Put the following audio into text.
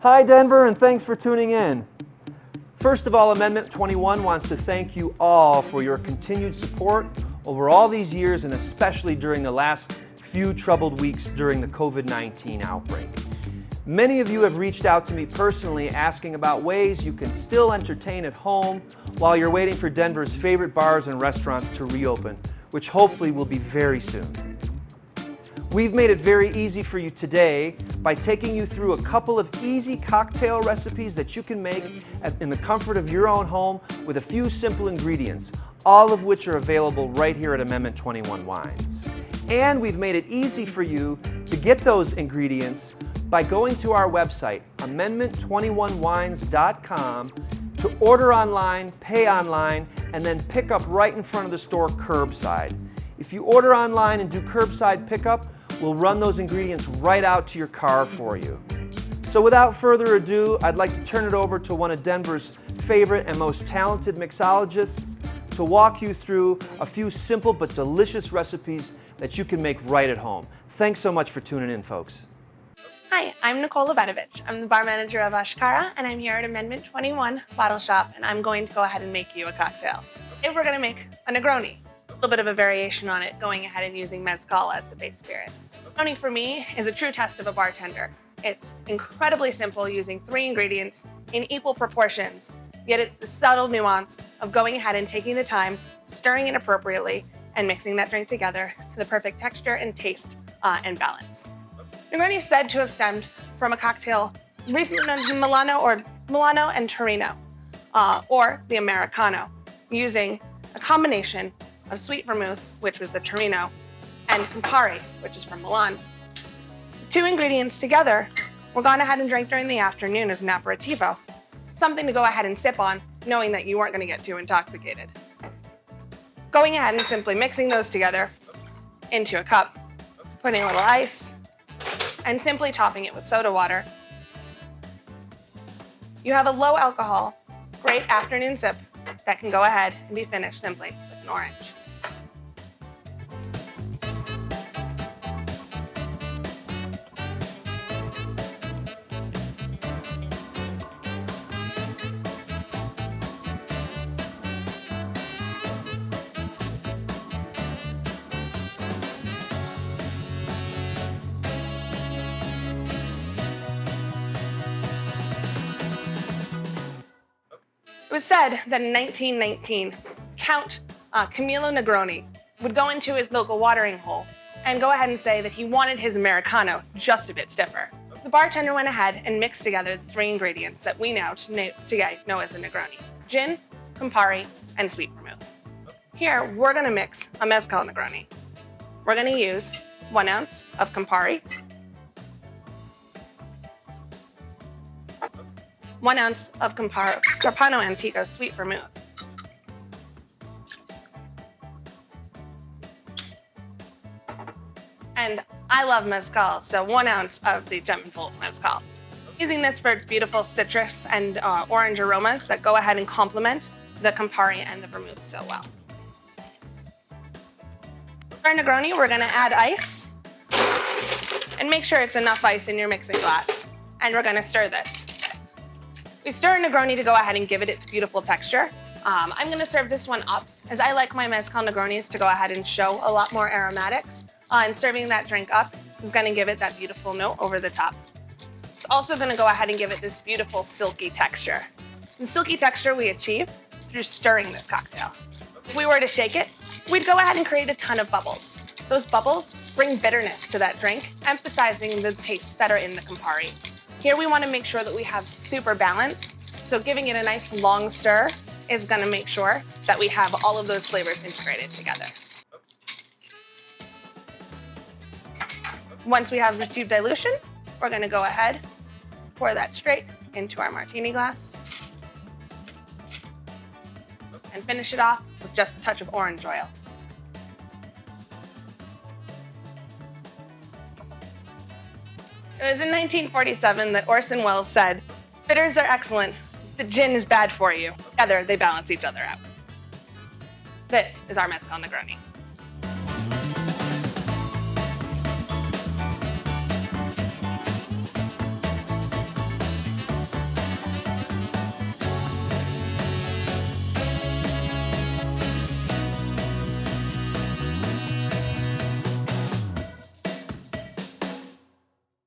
Hi Denver, and thanks for tuning in. First of all, Amendment 21 wants to thank you all for your continued support over all these years, and especially during the last few troubled weeks during the COVID-19 outbreak. Many of you have reached out to me personally asking about ways you can still entertain at home while you're waiting for Denver's favorite bars and restaurants to reopen, which hopefully will be very soon. We've made it very easy for you today by taking you through a couple of easy cocktail recipes that you can make in the comfort of your own home with a few simple ingredients, all of which are available right here at Amendment 21 Wines. And we've made it easy for you to get those ingredients by going to our website, amendment21wines.com, to order online, pay online, and then pick up right in front of the store curbside. If you order online and do curbside pickup, we'll run those ingredients right out to your car for you. So without further ado, I'd like to turn it over to one of Denver's favorite and most talented mixologists to walk you through a few simple but delicious recipes that you can make right at home. Thanks so much for tuning in, folks. Hi, I'm Nicole Levanovich. I'm the bar manager of Ashkara, and I'm here at Amendment 21 Bottle Shop, and I'm going to go ahead and make you a cocktail. Today we're going to make a Negroni. A little bit of a variation on it, going ahead and using Mezcal as the base spirit. Negroni for me is a true test of a bartender. It's incredibly simple, using 3 ingredients in equal proportions, yet it's the subtle nuance of going ahead and taking the time, stirring it appropriately, and mixing that drink together to the perfect texture and taste and balance. Negroni is said to have stemmed from a cocktail recently known as Milano and Torino, or the Americano, using a combination of sweet vermouth, which was the Torino, and Campari, which is from Milan. The 2 ingredients together were gone ahead and drank during the afternoon as an aperitivo, something to go ahead and sip on, knowing that you weren't going to get too intoxicated. Going ahead and simply mixing those together into a cup, putting a little ice, and simply topping it with soda water. You have a low alcohol, great afternoon sip that can go ahead and be finished simply with an orange. It was said that in 1919, Count Camillo Negroni would go into his local watering hole and go ahead and say that he wanted his Americano just a bit stiffer. The bartender went ahead and mixed together the 3 ingredients that we now today know as the Negroni: gin, Campari, and sweet vermouth. Here, we're going to mix a Mezcal Negroni. We're going to use 1 ounce of Campari, 1 ounce of Carpano Antico sweet vermouth, and I love Mezcal, so 1 ounce of the Gem and Bolt Mezcal. Using this for its beautiful citrus and orange aromas that go ahead and complement the Campari and the vermouth so well. For our Negroni, we're going to add ice, and make sure it's enough ice in your mixing glass, and we're going to stir this. We stir a Negroni to go ahead and give it its beautiful texture. I'm going to serve this one up, as I like my Mezcal Negronis to go ahead and show a lot more aromatics, and serving that drink up is going to give it that beautiful note over the top. It's also going to go ahead and give it this beautiful silky texture. The silky texture we achieve through stirring this cocktail. If we were to shake it, we'd go ahead and create a ton of bubbles. Those bubbles bring bitterness to that drink, emphasizing the tastes that are in the Campari. Here we want to make sure that we have super balance, so giving it a nice long stir is going to make sure that we have all of those flavors integrated together. Once we have received dilution, we're going to go ahead, pour that straight into our martini glass, and finish it off with just a touch of orange oil. It was in 1947 that Orson Welles said, "Bitters are excellent, the gin is bad for you. Together, they balance each other out." This is our Mezcal Negroni.